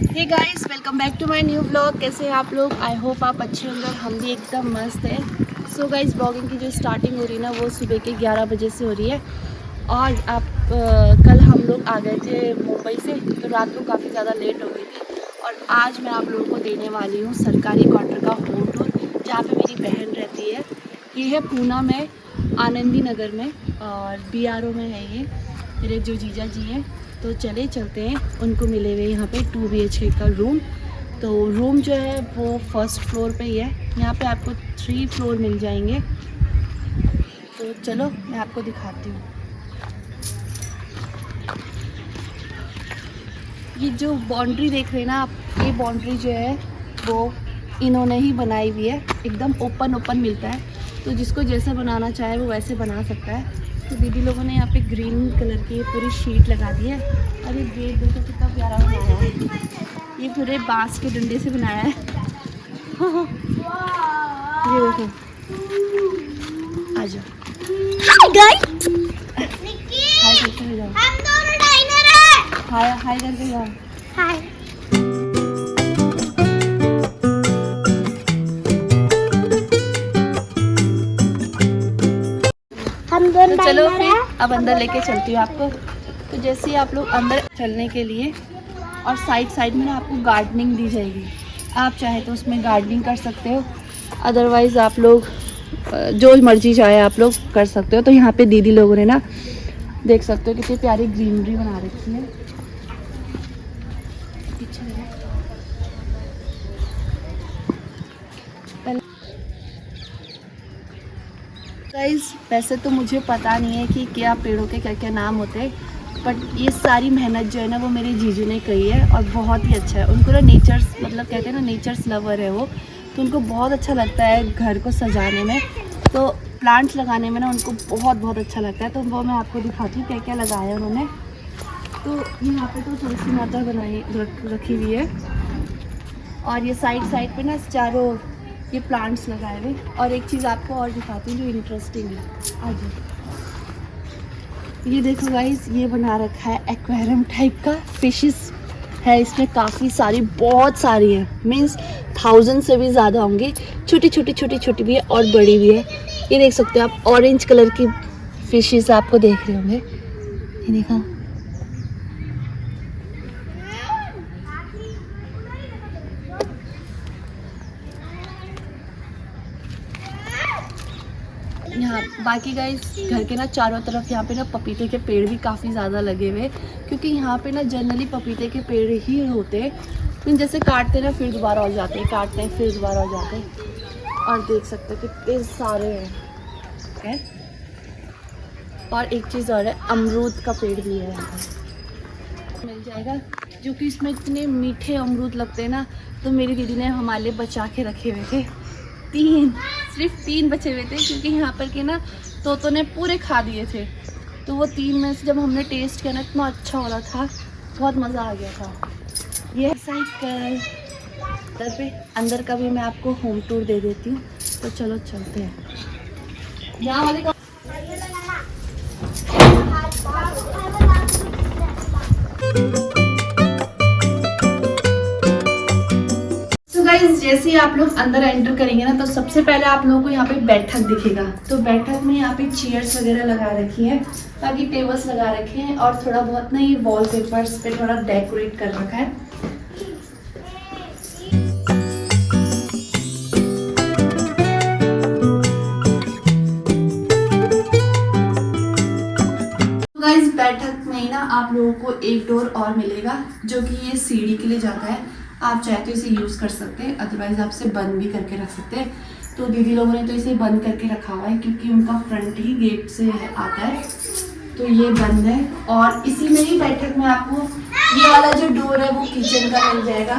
Hey guys, welcome back to my new vlog. कैसे हैं आप लोग? आई होप आप अच्छे होंगे। हम भी एकदम मस्त हैं। सो गाइस, ब्लॉगिंग की जो स्टार्टिंग हो रही है ना, वो सुबह के 11 बजे से हो रही है। और कल हम लोग आ गए थे मुंबई से, तो रात को काफ़ी ज़्यादा लेट हो गई थी। और आज मैं आप लोगों को देने वाली हूँ सरकारी क्वार्टर का होम टूर, जहाँ पे मेरी बहन रहती है। ये है पूना में, आनंदी नगर में, और BRO में है ये मेरे जो जीजा जी हैं। तो चलते हैं, उनको मिले हुए यहाँ पे 2 BHK का रूम। तो रूम जो है वो फर्स्ट फ्लोर पे ही है। यहाँ पे आपको 3 फ्लोर मिल जाएंगे। तो चलो मैं आपको दिखाती हूँ। ये जो बाउंड्री देख रहे हैं ना आप, ये बाउंड्री जो है वो इन्होंने ही बनाई हुई है। एकदम ओपन मिलता है, तो जिसको जैसा बनाना चाहे वो वैसे बना सकता है। तो दीदी लोगों ने यहाँ पे ग्रीन कलर की पूरी शीट लगा दी है। और ये गेट देखो कितना प्यारा बनाया है। ये पूरे बांस के डंडे से बनाया है। ये देखो, आ जाओ। हाय गाइस, हाय करके जाओ। हम दोनों डाइनर हैं। हाय करके जाओ। हाय। तो चलो फिर अब अंदर लेके चलती हूँ आपको। तो जैसे ही आप लोग अंदर चलने के लिए, और साइड में ना आपको गार्डनिंग दी जाएगी। आप चाहे तो उसमें गार्डनिंग कर सकते हो, अदरवाइज़ आप लोग जो मर्जी चाहे आप लोग कर सकते हो। तो यहाँ पे दीदी लोगों ने ना, देख सकते हो कितनी प्यारी ग्रीनरी बना रखी है। गाइस, वैसे तो मुझे पता नहीं है कि क्या पेड़ों के क्या क्या नाम होते हैं, बट ये सारी मेहनत जो है ना वो मेरे जीजू ने कही है। और बहुत ही अच्छा है। उनको ना नेचर्स, मतलब कहते हैं ना, नेचर्स लवर है वो। तो उनको बहुत अच्छा लगता है घर को सजाने में, तो प्लांट्स लगाने में ना उनको बहुत अच्छा लगता है। तो वो मैं आपको दिखाती हूँ क्या क्या लगाया है उन्होंने। तो यहाँ पे तो तुलसी माता रखी हुई है। और ये साइड पे ना चारों ये प्लांट्स लगाए हुए। और एक चीज़ आपको और दिखाती हूँ जो इंटरेस्टिंग है। आज ये देखो गाइस, ये बना रखा है एक्वेरियम टाइप का। फिशेस है इसमें काफ़ी सारी, बहुत सारी है, मीन्स 1000 से भी ज़्यादा होंगी। छोटी भी है और बड़ी भी है। ये देख सकते हो आप, ऑरेंज कलर की फिशेस आपको देख रहे होंगे। ये देखा, यहाँ बाकी गाइस घर के ना चारों तरफ यहाँ पे ना पपीते के पेड़ भी काफ़ी ज़्यादा लगे हुए, क्योंकि यहाँ पे ना जनरली पपीते के पेड़ ही होते हैं। जैसे काटते ना फिर दोबारा हो जाते हैं, काटते हैं फिर दोबारा हो जाते हैं। और देख सकते हो कितने सारे हैं। और एक चीज़ और है, अमरूद का पेड़ भी है यहाँ पर, मिल जाएगा। जो कि इसमें इतने मीठे अमरूद लगते हैं ना, तो मेरी दीदी ने हमारे लिए बचा के रखे हुए थे। सिर्फ 3 बचे हुए थे, क्योंकि यहाँ पर के ना तोतों ने पूरे खा दिए थे। तो वो 3 में से जब हमने टेस्ट किया ना, इतना अच्छा हो रहा था, बहुत मज़ा आ गया था। ये साइकिल पे अंदर का भी मैं आपको होम टूर दे देती हूँ। तो चलो चलते हैं। यहाँ वाले जैसे ही आप लोग अंदर एंटर करेंगे ना, तो सबसे पहले आप लोगों को यहाँ पे बैठक दिखेगा। तो बैठक में यहाँ पे चेयर्स वगैरह लगा रखी है, ताकि टेबल्स लगा रखे हैं। और थोड़ा बहुत ना ये वॉलपेपर्स पे थोड़ा डेकोरेट कर रखा है। गाइस, बैठक में ही ना आप लोगों को एक डोर और मिलेगा, जो कि ये सीढ़ी के लिए जाता है। आप चाहे तो इसे यूज़ कर सकते हैं, अदरवाइज आप इसे बंद भी करके रख सकते हैं। तो दीदी लोगों ने तो इसे बंद करके रखा हुआ है, क्योंकि उनका फ्रंट ही गेट से आता है। तो ये बंद है। और इसी में ही बैठक में आपको ये वाला जो डोर है वो किचन का मिल जाएगा।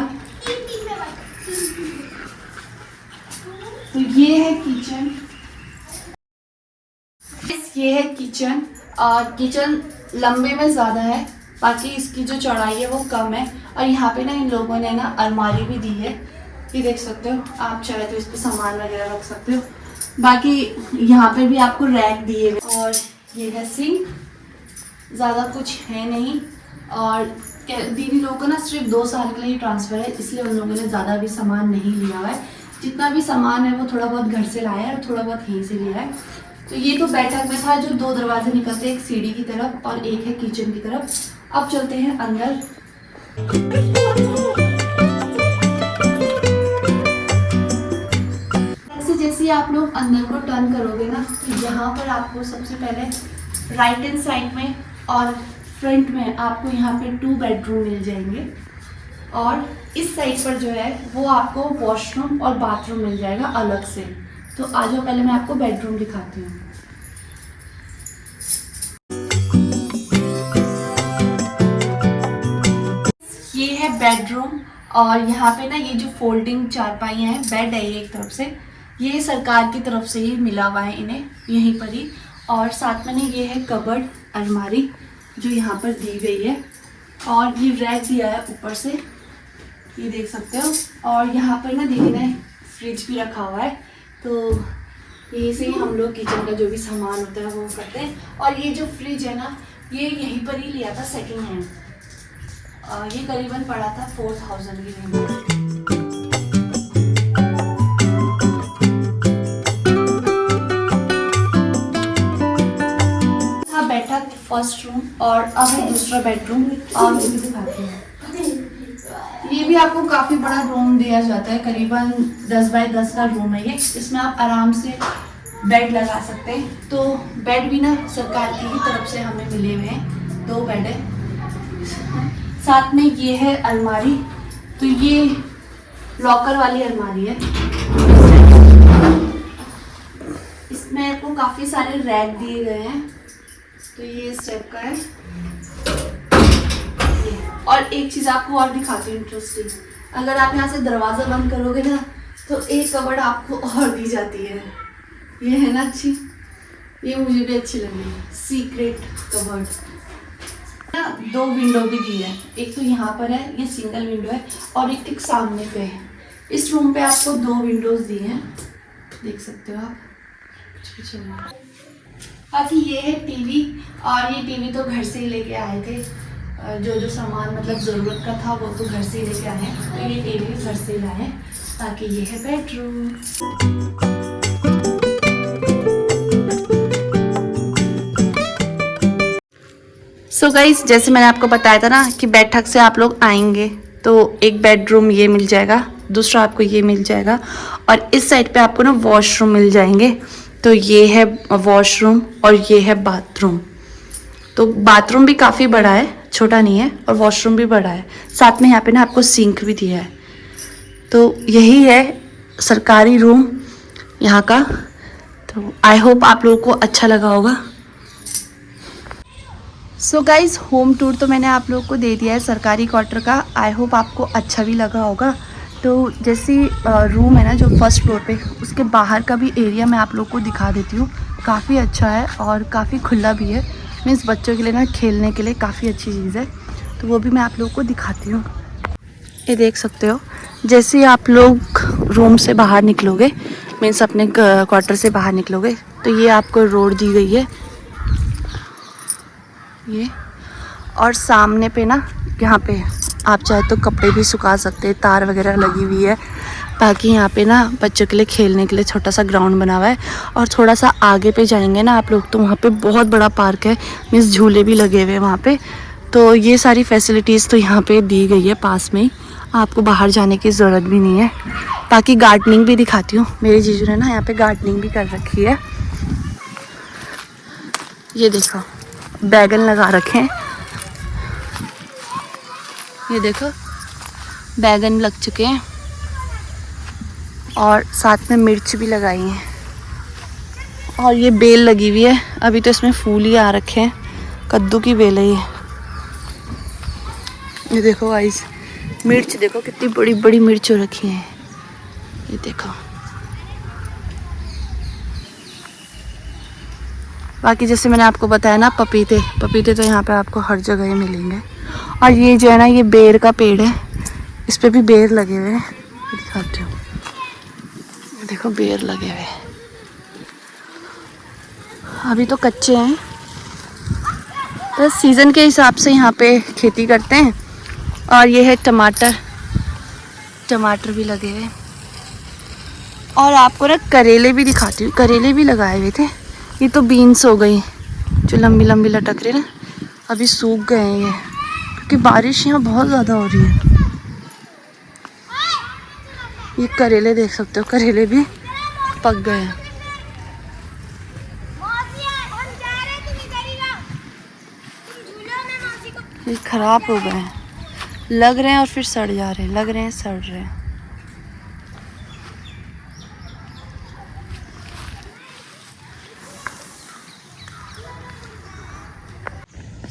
तो ये है किचन, ये है किचन। और किचन लंबे में ज़्यादा है, बाकी इसकी जो चौड़ाई है वो कम है। और यहाँ पे ना इन लोगों ने ना अलमारी भी दी है, ये देख सकते हो। आप चाहे तो इस पे सामान वगैरह रख सकते हो। बाकी यहाँ पे भी आपको रैक दिए हुए। और ये है सिंक, ज़्यादा कुछ है नहीं। और दीदी लोगों का ना सिर्फ 2 साल के लिए ट्रांसफ़र है, इसलिए उन लोगों ने ज़्यादा भी सामान नहीं लिया हुआ है। जितना भी सामान है वो थोड़ा बहुत घर से लाया है और थोड़ा बहुत यहीं से लिया है। तो ये तो बैठक में था जो 2 दरवाजे निकलते हैं, एक सीढ़ी की तरफ और एक है किचन की तरफ। अब चलते हैं अंदर। जैसे आप लोग अंदर को टर्न करोगे ना, तो यहाँ पर आपको सबसे पहले राइट हैंड साइड में और फ्रंट में आपको यहाँ पे 2 बेडरूम मिल जाएंगे और इस साइड पर जो है वो आपको वॉशरूम और बाथरूम मिल जाएगा अलग से। तो आ जाओ, पहले मैं आपको बेडरूम दिखाती हूँ। ये है बेडरूम और यहाँ पे ना ये जो फोल्डिंग चारपाइयाँ हैं, बेड है ये एक तरफ से, ये सरकार की तरफ से ही मिला हुआ है इन्हें यहीं पर ही। और साथ में ना ये है कबर्ड अलमारी जो यहाँ पर दी गई है और ये रैक दिया है ऊपर से, ये देख सकते हो। और यहाँ पर ना दीदी ने फ्रिज भी रखा हुआ है, तो यहीं से ही हम लोग किचन का जो भी सामान होता है वो करते हैं। और ये जो फ्रिज है ना, ये यहीं पर ही लिया था सेकेंड हैंड, ये करीबन पड़ा था 4000 की रेंज में। बैठक फर्स्ट रूम और अब है दूसरा बेडरूम और ये भी दिखाती हूँ। ये भी आपको काफ़ी बड़ा रूम दिया जाता है, करीबन 10 बाय 10 का रूम है ये। इसमें आप आराम से बेड लगा सकते हैं। तो बेड भी ना सरकार की ही तरफ से हमें मिले हुए हैं, 2 बेड है। साथ में ये है अलमारी, तो ये लॉकर वाली अलमारी है। इसमें आपको काफ़ी सारे रैक दिए गए हैं, तो ये इस टाइप का है। और एक चीज़ आपको और दिखाती हूँ इंटरेस्टिंग, अगर आप यहाँ से दरवाज़ा बंद करोगे ना तो एक कबर्ड आपको और दी जाती है। ये है ना अच्छी, ये मुझे भी अच्छी लगी, सीक्रेट कबर्ड। 2 विंडो भी दी है, एक तो यहाँ पर है, ये सिंगल विंडो है और एक सामने पे है। इस रूम पे आपको 2 विंडोज़ दी हैं, देख सकते हो आप। बाकी ये है टीवी, और ये टीवी तो घर से ही लेके आए थे, जो सामान मतलब ज़रूरत का था वो तो घर से ही लेके आए हैं। तो ये टीवी भी घर से ही लाए हैं। बाकी ये है बेडरूम। सो गाइस, जैसे मैंने आपको बताया था ना कि बैठक से आप लोग आएंगे तो एक बेडरूम ये मिल जाएगा, दूसरा आपको ये मिल जाएगा और इस साइड पे आपको ना वॉशरूम मिल जाएंगे। तो ये है वॉशरूम और ये है बाथरूम। तो बाथरूम भी काफ़ी बड़ा है, छोटा नहीं है, और वॉशरूम भी बड़ा है। साथ में यहाँ पे ना आपको सिंक भी दिया है। तो यही है सरकारी रूम यहाँ का। तो आई होप आप लोगों को अच्छा लगा होगा। सो गाइज़, होम टूर तो मैंने आप लोगों को दे दिया है सरकारी क्वार्टर का। आई होप आपको अच्छा भी लगा होगा। तो जैसे रूम है ना जो फर्स्ट फ्लोर पे, उसके बाहर का भी एरिया मैं आप लोग को दिखा देती हूँ। काफ़ी अच्छा है और काफ़ी खुला भी है, मीन्स बच्चों के लिए ना खेलने के लिए काफ़ी अच्छी चीज़ है। तो वो भी मैं आप लोग को दिखाती हूँ। ये देख सकते हो, जैसे आप लोग रूम से बाहर निकलोगे, मीन्स अपने क्वार्टर से बाहर निकलोगे, तो ये आपको रोड दी गई है ये। और सामने पे ना यहाँ पे आप चाहे तो कपड़े भी सुखा सकते हैं, तार वगैरह लगी हुई है। बाकी यहाँ पे ना बच्चों के लिए खेलने के लिए छोटा सा ग्राउंड बना हुआ है। और थोड़ा सा आगे पे जाएंगे ना आप लोग, तो वहाँ पे बहुत बड़ा पार्क है, मीन्स झूले भी लगे हुए हैं वहाँ पे। तो ये सारी फैसिलिटीज़ तो यहाँ पे दी गई है पास में ही, आपको बाहर जाने की ज़रूरत भी नहीं है। बाकी गार्डनिंग भी दिखाती हूँ। मेरे जीजू ने ना यहाँ पे गार्डनिंग भी कर रखी है। ये देखो, बैगन लगा रखे हैं, ये देखो बैगन लग चुके हैं और साथ में मिर्च भी लगाई है। और ये बेल लगी हुई है, अभी तो इसमें फूल ही आ रखे हैं, कद्दू की बेल है ये देखो गाइस, मिर्च देखो कितनी बड़ी बड़ी मिर्च हो रखी है, ये देखो। बाकी जैसे मैंने आपको बताया ना, पपीते तो यहाँ पे आपको हर जगह ही मिलेंगे। और ये जो है ना, ये बेर का पेड़ है, इस पे भी बेर लगे हुए हैं, दिखाती हूँ, देखो बेर लगे हुए। अभी तो कच्चे हैं, तो सीज़न के हिसाब से यहाँ पे खेती करते हैं। और ये है टमाटर, टमाटर भी लगे हुए। और आपको ना करेले भी दिखाती हूँ, करेले भी लगाए हुए थे। ये तो बीन्स हो गई जो लंबी लंबी लटक रही ना, अभी सूख गए हैं ये, क्योंकि बारिश यहाँ बहुत ज़्यादा हो रही है। ये करेले देख सकते हो, करेले भी पक गए हैं। ये खराब हो गए हैं, लग रहे हैं और फिर सड़ जा रहे हैं, लग रहे हैं सड़ रहे हैं।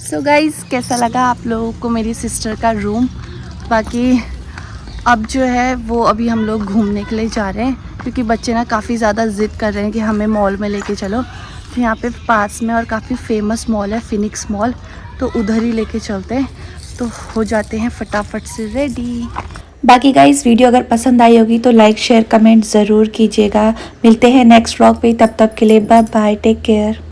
सो गाइज़, कैसा लगा आप लोगों को मेरी सिस्टर का रूम? बाकी अब जो है वो अभी हम लोग घूमने के लिए जा रहे हैं, क्योंकि बच्चे ना काफ़ी ज़्यादा ज़िद कर रहे हैं कि हमें मॉल में लेके चलो। तो यहाँ पे पास में और काफ़ी फेमस मॉल है, फिनिक्स मॉल, तो उधर ही लेके चलते हैं। तो हो जाते हैं फटाफट से रेडी। बाकी गाइस, वीडियो अगर पसंद आई होगी तो लाइक शेयर कमेंट ज़रूर कीजिएगा। मिलते हैं नेक्स्ट व्लॉग पे, तब तक के लिए बाय बाय, टेक केयर।